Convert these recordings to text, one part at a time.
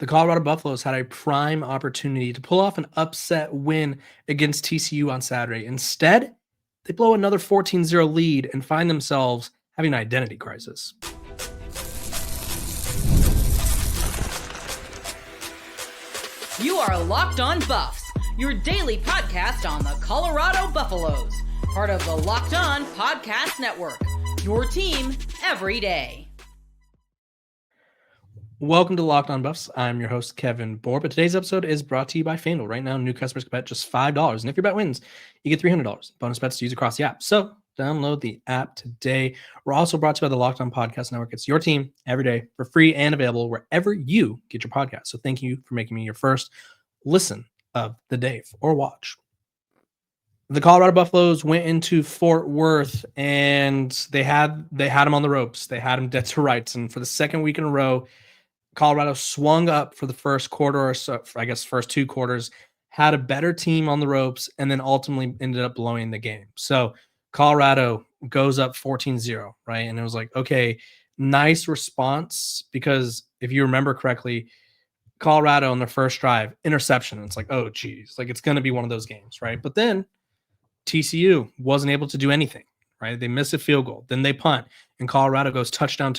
The Colorado Buffaloes had a prime opportunity to pull off an upset win against TCU on Saturday. Instead, they blow another 14-0 lead and find themselves having an identity crisis. You are Locked On Buffs, your daily podcast on the Colorado Buffaloes, part of the Locked On Podcast Network, your team every day. Welcome to Locked On Buffs. I'm your host, Kevin Bohr, but today's episode is brought to you by FanDuel. Right now, new customers can bet just $5, and if your bet wins, you get $300. Bonus bets to use across the app. So download the app today. We're also brought to you by the Locked On Podcast Network. It's your team every day for free and available wherever you get your podcast. So thank you for making me your first listen of the day or watch. The Colorado Buffaloes went into Fort Worth and they had them on the ropes. They had them dead to rights. And for the second week in a row, Colorado swung up for the first quarter or so, I guess first two quarters, had a better team on the ropes, and then ultimately ended up blowing the game. So Colorado goes up 14-0, right? And it was like, okay, nice response, because if you remember correctly, Colorado on their first drive, interception. It's like, oh, geez, like it's going to be one of those games, right? But then TCU wasn't able to do anything, right? They miss a field goal. Then they punt, and Colorado goes touchdown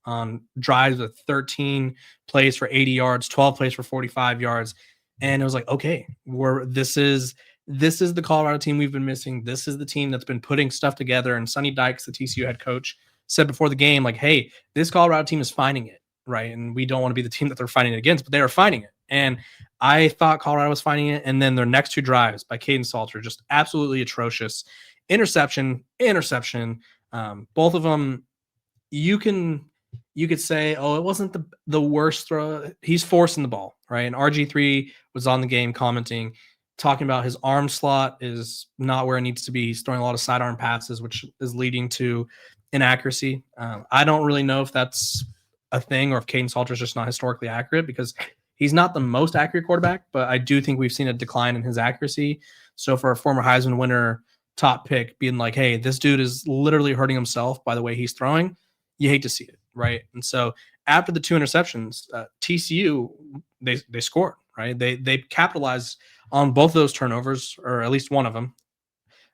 on drives with 13 plays for 80 yards, 12 plays for 45 yards. And it was like, okay, this is the Colorado team we've been missing. This is the team that's been putting stuff together. And Sonny Dykes, the TCU head coach, said before the game, like, hey, this Colorado team is finding it, right? And we don't want to be the team that they're fighting it against, but they are finding it. And I thought Colorado was finding it. And then their next two drives by Kaidon Salter, just absolutely atrocious. Interception. Both of them, you could say, oh, it wasn't the worst throw. He's forcing the ball, right? And RG3 was on the game commenting, talking about his arm slot is not where it needs to be. He's throwing a lot of sidearm passes, which is leading to inaccuracy. I don't really know if that's a thing or if Kaidon Salter is just not historically accurate, because he's not the most accurate quarterback, but I do think we've seen a decline in his accuracy. So for a former Heisman winner top pick being like, hey, this dude is literally hurting himself by the way he's throwing, you hate to see it. Right. And so after the two interceptions, TCU, they scored, right? They capitalized on both of those turnovers, or at least one of them.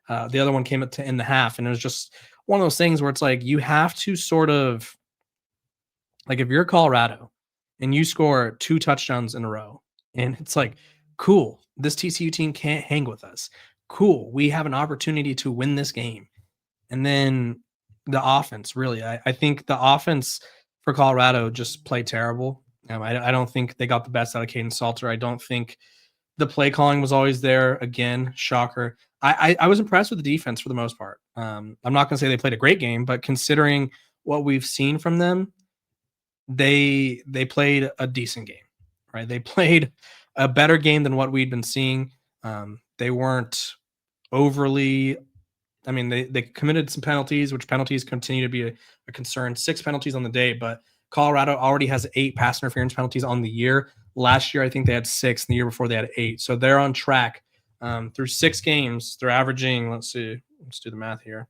The other one came at in the half. And it was just one of those things where it's like, you have to sort of, like, if you're Colorado and you score two touchdowns in a row, and it's like, cool, this TCU team can't hang with us. Cool. We have an opportunity to win this game. And then the offense, really, I think the offense for Colorado just played terrible. I don't think they got the best out of Kaidon Salter. I don't think the play calling was always there. Again, shocker. I was impressed with the defense for the most part. I'm not going to say they played a great game, but considering what we've seen from them, they played a decent game, right? They played a better game than what we'd been seeing. They weren't overly. I mean, they committed some penalties, which penalties continue to be a concern. 6 penalties on the day, but Colorado already has 8 pass interference penalties on the year. Last year, I think they had 6. And the year before, they had 8. So they're on track. Through 6 games, they're averaging, let's do the math here.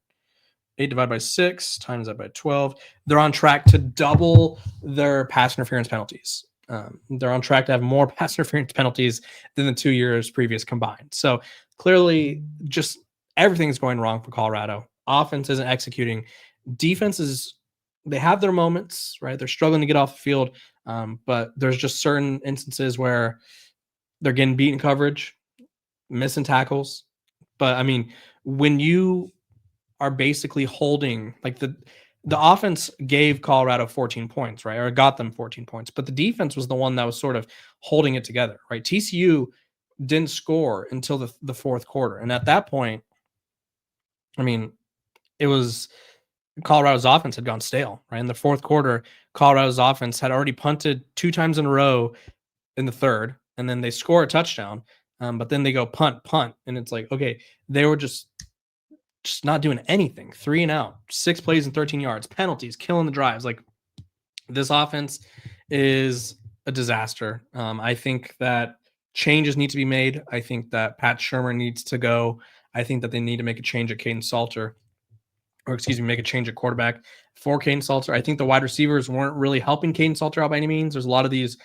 8 divided by 6 times that by 12. They're on track to double their pass interference penalties. They're on track to have more pass interference penalties than the 2 years previous combined. So clearly, just everything's going wrong for Colorado. Offense isn't executing. Defenses, they have their moments, right? They're struggling to get off the field, but there's just certain instances where they're getting beaten coverage, missing tackles. But, I mean, when you are basically holding, like the offense gave Colorado 14 points, right? Or got them 14 points. But the defense was the one that was sort of holding it together, right? TCU didn't score until the fourth quarter. And at that point, I mean, it was Colorado's offense had gone stale, right? In the fourth quarter, Colorado's offense had already punted 2 times in a row in the third, and then they score a touchdown, but then they go punt, and it's like, okay, they were just not doing anything. 3 and out, 6 plays and 13 yards, penalties, killing the drives. Like, this offense is a disaster. I think that changes need to be made. I think that Pat Shurmur needs to go. I think that they need to make a change at Kaidon Salter, make a change at quarterback for Kaidon Salter. I think the wide receivers weren't really helping Kaidon Salter out by any means. There's a lot of these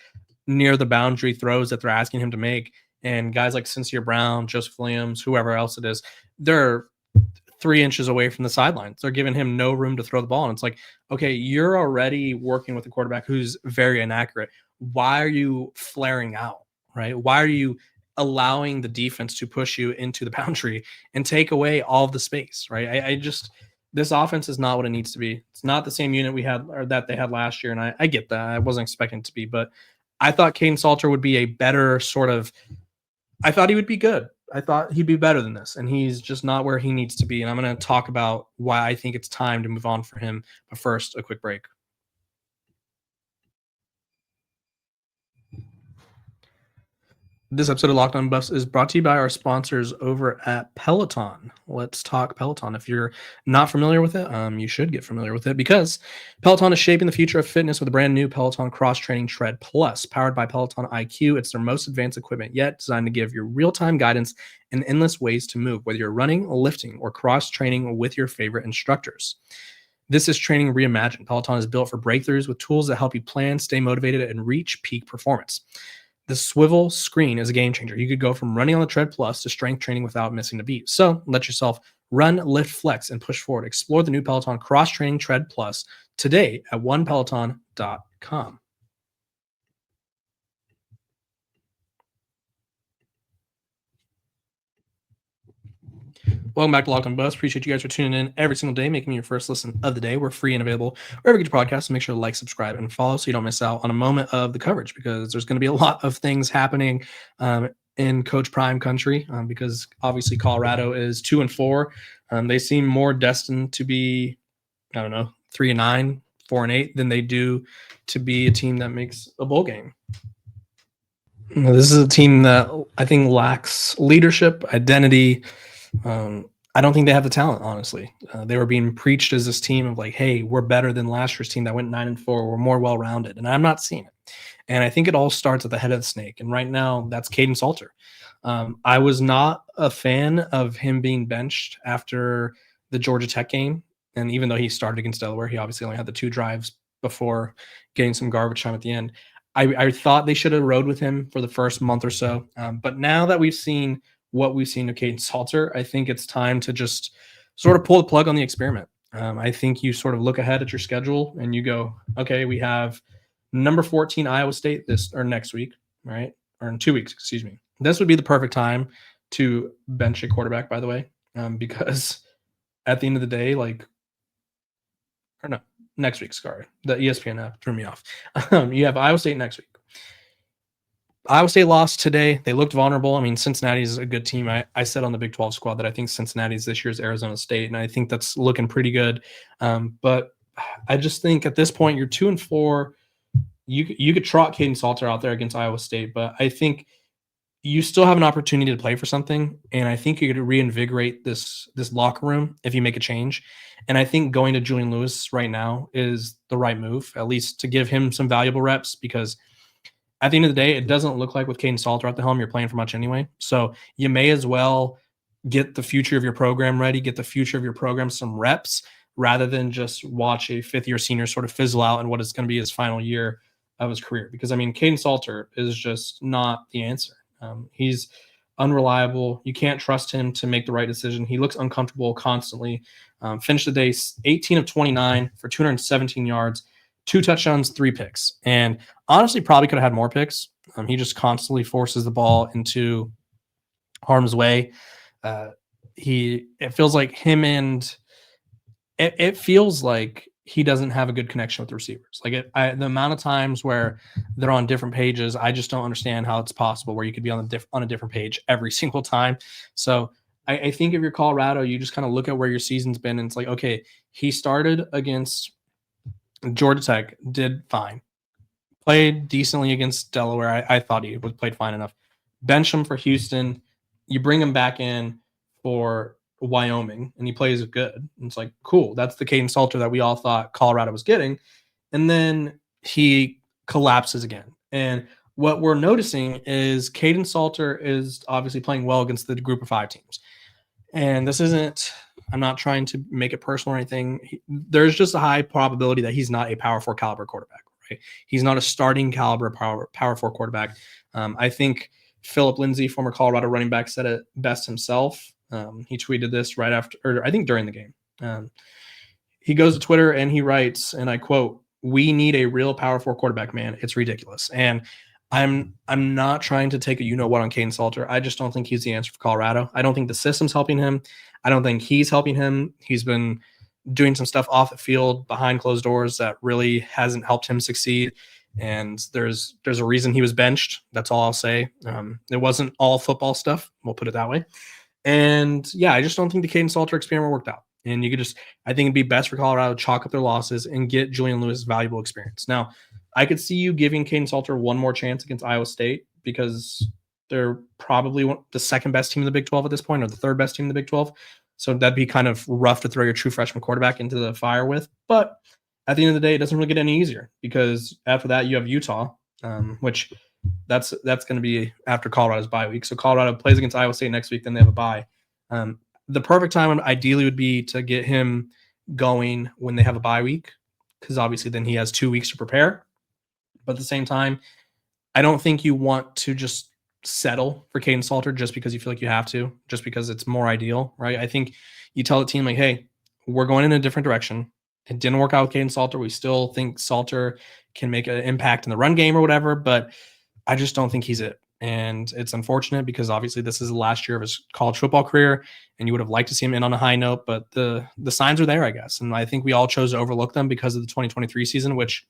near the boundary throws that they're asking him to make. And guys like Sincere Brown, Joseph Williams, whoever else it is, they're 3 inches away from the sidelines. They're giving him no room to throw the ball. And it's like, okay, you're already working with a quarterback who's very inaccurate. Why are you flaring out, right? Why are you allowing the defense to push you into the boundary and take away all of the space, right? I just, this offense is not what it needs to be. It's not the same unit we had or that they had last year. And I get that. I wasn't expecting it to be, but I thought Kaidon Salter would be a better sort of, I thought he would be good. I thought he'd be better than this, and he's just not where he needs to be. And I'm going to talk about why I think it's time to move on for him. But first, a quick break. This episode of Locked On Buffs is brought to you by our sponsors over at Peloton. Let's talk Peloton. If you're not familiar with it, you should get familiar with it because Peloton is shaping the future of fitness with a brand new Peloton Cross Training Tread Plus, powered by Peloton IQ. It's their most advanced equipment yet, designed to give you real-time guidance and endless ways to move, whether you're running, lifting, or cross-training with your favorite instructors. This is training reimagined. Peloton is built for breakthroughs with tools that help you plan, stay motivated, and reach peak performance. The swivel screen is a game changer. You could go from running on the Tread Plus to strength training without missing a beat. So let yourself run, lift, flex, and push forward. Explore the new Peloton Cross Training Tread Plus today at onepeloton.com. Welcome back to Locked On Buffs. Appreciate you guys for tuning in every single day, making me your first listen of the day. We're free and available wherever you get your podcasts. So make sure to like, subscribe, and follow so you don't miss out on a moment of the coverage because there's going to be a lot of things happening in Coach Prime country because obviously Colorado is 2-4. They seem more destined to be, 3-9, 4-8 than they do to be a team that makes a bowl game. This is a team that I think lacks leadership, identity. I don't think they have the talent, honestly. They were being preached as this team of like, hey, we're better than last year's team that went 9-4. We're more well-rounded. And I'm not seeing it. And I think it all starts at the head of the snake. And right now, that's Kaidon Salter. I was not a fan of him being benched after the Georgia Tech game. And even though he started against Delaware, he obviously only had the 2 drives before getting some garbage time at the end. I thought they should have rode with him for the first month or so. But now that we've seen what we've seen of Kaidon Salter, I think it's time to just sort of pull the plug on the experiment. I think you sort of look ahead at your schedule and you go, okay, we have number 14 Iowa State next week, right? Or in 2 weeks, excuse me. This would be the perfect time to bench a quarterback, by the way, because at the end of the day, next week, sorry. The ESPN app threw me off. You have Iowa State next week. Iowa State lost today. They looked vulnerable. I mean, Cincinnati's a good team. I said on the Big 12 squad that I think Cincinnati's this year's Arizona State, and I think that's looking pretty good. But I just think at this point, you're 2-4. You could trot Kaidon Salter out there against Iowa State, but I think you still have an opportunity to play for something, and I think you could reinvigorate this locker room if you make a change. And I think going to Julian Lewis right now is the right move, at least to give him some valuable reps, because at the end of the day, it doesn't look like with Kaidon Salter at the helm, you're playing for much anyway. So you may as well get the future of your program ready, get the future of your program some reps, rather than just watch a fifth-year senior sort of fizzle out in what is going to be his final year of his career. Because, I mean, Kaidon Salter is just not the answer. He's unreliable. You can't trust him to make the right decision. He looks uncomfortable constantly. Finished the day 18 of 29 for 217 yards, 2 touchdowns, 3 picks. And honestly, probably could have had more picks. He just constantly forces the ball into harm's way. It feels like him and it feels like he doesn't have a good connection with the receivers. Like the amount of times where they're on different pages, I just don't understand how it's possible where you could be on a different page every single time. So I think if you're Colorado, you just kind of look at where your season's been and it's like, okay, he started against Georgia Tech, did fine. Played decently against Delaware. I thought he played fine enough. Bench him for Houston. You bring him back in for Wyoming, and he plays good. And it's like, cool. That's the Kaidon Salter that we all thought Colorado was getting. And then he collapses again. And what we're noticing is Kaidon Salter is obviously playing well against the group of 5 teams. And this isn't, I'm not trying to make it personal or anything. There's just a high probability that he's not a Power 4 caliber quarterback, right? He's not a starting caliber power four quarterback. I think Philip Lindsay, former Colorado running back, said it best himself. He tweeted this right after, or I think during the game. He goes to Twitter and he writes, and I quote, "We need a real power four quarterback, man. It's ridiculous." And I'm not trying to take a what on Kaidon Salter. I just don't think he's the answer for Colorado. I don't think the system's helping him. I don't think he's helping him. He's been doing some stuff off the field behind closed doors that really hasn't helped him succeed. And there's a reason he was benched. That's all I'll say. It wasn't all football stuff. We'll put it that way. And yeah, I just don't think the Kaidon Salter experiment worked out. And you could I think it'd be best for Colorado to chalk up their losses and get Julian Lewis valuable experience. Now, I could see you giving Kaidon Salter one more chance against Iowa State because they're probably the second best team in the Big 12 at this point, or the third best team in the Big 12. So that'd be kind of rough to throw your true freshman quarterback into the fire with. But at the end of the day, it doesn't really get any easier because after that you have Utah, which that's going to be after Colorado's bye week. So Colorado plays against Iowa State next week, then they have a bye. The perfect time ideally would be to get him going when they have a bye week, because obviously then he has 2 weeks to prepare. But at the same time, I don't think you want to just settle for Kaidon Salter just because you feel like you have to, just because it's more ideal, right? I think you tell the team like, hey, we're going in a different direction. It didn't work out with Kaidon Salter. We still think Salter can make an impact in the run game or whatever, but I just don't think he's it. And it's unfortunate because obviously this is the last year of his college football career and you would have liked to see him in on a high note, but the signs are there, I guess. And I think we all chose to overlook them because of the 2023 season, which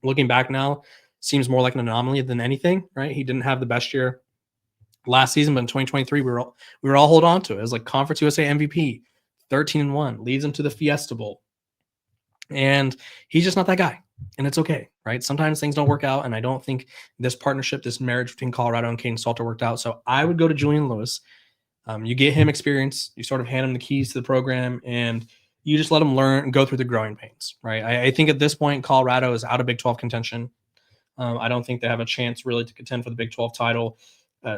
looking back now seems more like an anomaly than anything, right? He didn't have the best year last season, but in 2023, we were all holding on to it. It was like Conference USA MVP, 13-1, leads him to the Fiesta Bowl. And he's just not that guy. And it's okay, right? Sometimes things don't work out, and I don't think this partnership, this marriage between Colorado and Kaidon Salter worked out. So I would go to Julian Lewis. You get him experience. You sort of hand him the keys to the program, and you just let him learn and go through the growing pains, right? I think at this point, Colorado is out of Big 12 contention. I don't think they have a chance really to contend for the Big 12 title,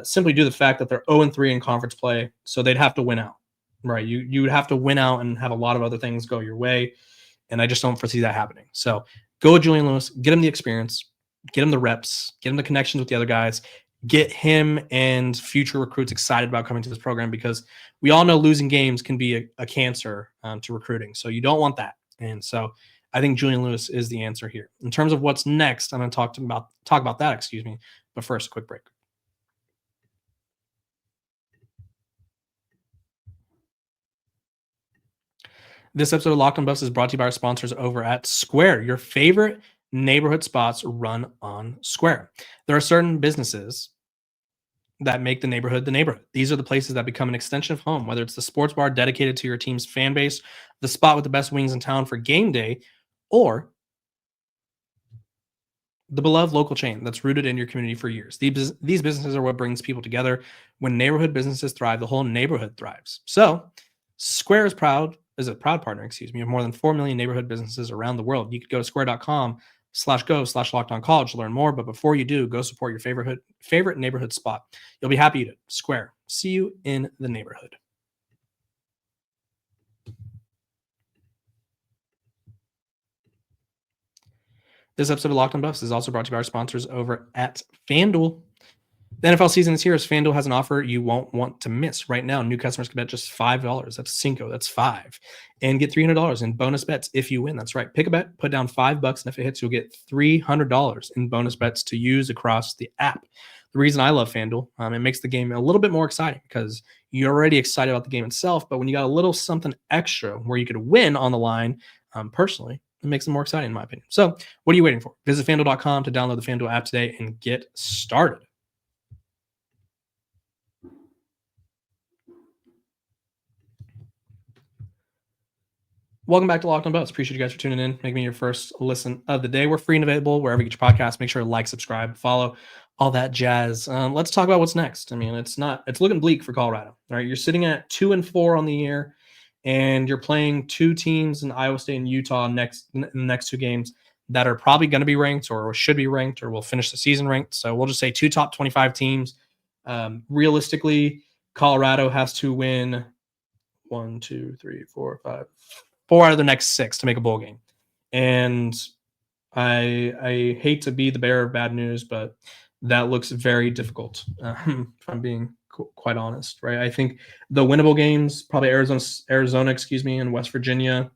simply due to the fact that they're 0-3 in conference play, so they'd have to win out, right? You would have to win out and have a lot of other things go your way, and I just don't foresee that happening. So go with Julian Lewis, get him the experience, get him the reps, get him the connections with the other guys, get him and future recruits excited about coming to this program, because we all know losing games can be a cancer to recruiting. So you don't want that. And so I think Julian Lewis is the answer here. In terms of what's next, I'm going to talk about that, but first, a quick break. This episode of Locked on Buffs is brought to you by our sponsors over at Square. Your favorite neighborhood spots run on Square. There are certain businesses that make the neighborhood the neighborhood. These are the places that become an extension of home, whether it's the sports bar dedicated to your team's fan base, the spot with the best wings in town for game day, or the beloved local chain that's rooted in your community for years. These businesses are what brings people together. When neighborhood businesses thrive, the whole neighborhood thrives. So Square is a proud partner, of more than 4 million neighborhood businesses around the world. You could go to square.com/go/lockedoncollege to learn more. But before you do, go support your favorite neighborhood spot. You'll be happy to. Square. See you in the neighborhood. This episode of Locked on Buffs is also brought to you by our sponsors over at FanDuel. The NFL season is here, as FanDuel has an offer you won't want to miss. Right now, new customers can bet just $5. That's Cinco. That's 5. And get $300 in bonus bets if you win. That's right. Pick a bet, put down $5, and if it hits, you'll get $300 in bonus bets to use across the app. The reason I love FanDuel, it makes the game a little bit more exciting because you're already excited about the game itself, but when you got a little something extra where you could win on the line, personally, it makes it more exciting in my opinion. So what are you waiting for? Visit FanDuel.com to download the FanDuel app today and get started. Welcome back to Locked on Buffs. Appreciate you guys for tuning in, making me your first listen of the day. We're free and available wherever you get your podcasts. Make sure to like, subscribe, follow, all that jazz. Let's talk about what's next. I mean, it's looking bleak for Colorado. All right, you're sitting at 2-4 on the year, and you're playing two teams in Iowa State and Utah in the next two games that are probably going to be ranked or should be ranked or will finish the season ranked. So we'll just say two top 25 teams. Realistically, Colorado has to win 1, 2, 3, 4, 5. 4 out of the next 6 to make a bowl game. And I hate to be the bearer of bad news, but that looks very difficult. If I'm being quite honest, right? I think the winnable games, probably Arizona, and West Virginia.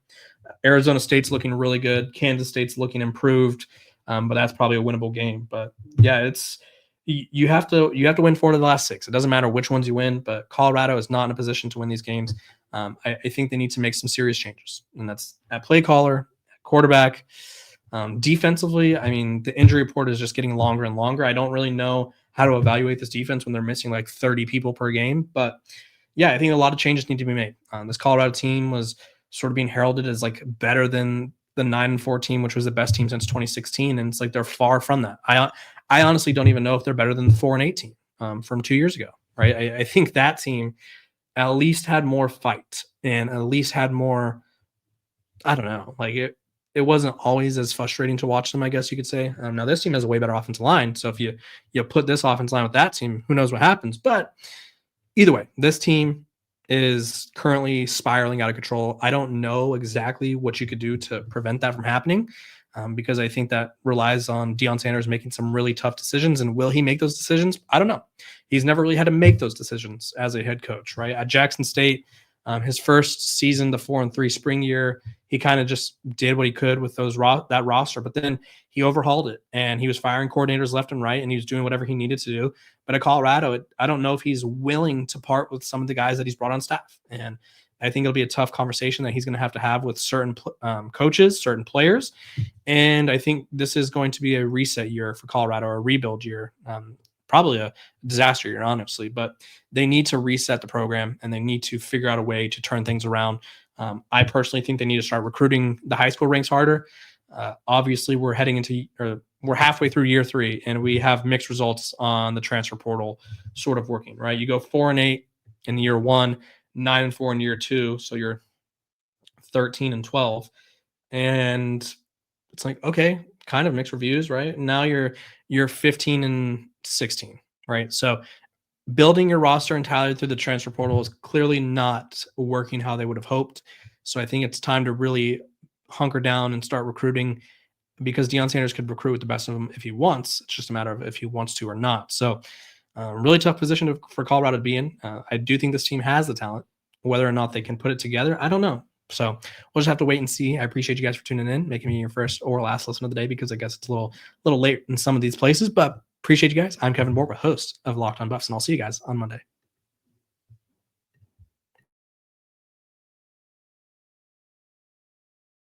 Arizona State's looking really good. Kansas State's looking improved, but that's probably a winnable game. But yeah, it's you have to win 4 of the last 6. It doesn't matter which ones you win, but Colorado is not in a position to win these games. I think they need to make some serious changes, and that's at play caller, quarterback. Defensively, I mean, the injury report is just getting longer and longer. I don't really know how to evaluate this defense when they're missing like 30 people per game. But yeah, I think a lot of changes need to be made. This Colorado team was sort of being heralded as like better than the 9-4 team, which was the best team since 2016. And it's like they're far from that. I honestly don't even know if they're better than the 4-8 team from 2 years ago. Right. I think that team at least had more fight and at least had more, I don't know, like it wasn't always as frustrating to watch them, I guess you could say. Now this team has a way better offensive line. So if you put this offensive line with that team, who knows what happens. But either way, this team is currently spiraling out of control. I don't know exactly what you could do to prevent that from happening because I think that relies on Deion Sanders making some really tough decisions. And will he make those decisions? I don't know. He's never really had to make those decisions as a head coach, right? At Jackson State, his first season, the 4-3 spring year, he kind of just did what he could with that roster. But then he overhauled it, and he was firing coordinators left and right, and he was doing whatever he needed to do. But at Colorado, I don't know if he's willing to part with some of the guys that he's brought on staff. And I think it'll be a tough conversation that he's going to have with certain coaches, certain players. And I think this is going to be a reset year for Colorado, or a rebuild year. Probably a disaster year, honestly, but they need to reset the program and they need to figure out a way to turn things around. I personally think they need to start recruiting the high school ranks harder. Obviously, we're halfway through year 3 and we have mixed results on the transfer portal sort of working, right? You go 4-8 in year 1, 9-4 in year 2. So you're 13-12. And it's like, okay, kind of mixed reviews, right? Now you're 15-16, right? So building your roster entirely through the transfer portal is clearly not working how they would have hoped. So I think it's time to really hunker down and start recruiting, because Deion Sanders could recruit with the best of them if he wants. It's just a matter of if he wants to or not. So really tough position for Colorado to be in. I do think this team has the talent. Whether or not they can put it together, I don't know. So we'll just have to wait and see. I appreciate you guys for tuning in, making me your first or last listen of the day, because I guess it's a little late in some of these places, but appreciate you guys. I'm Kevin Borba, host of Locked On Buffs, and I'll see you guys on Monday.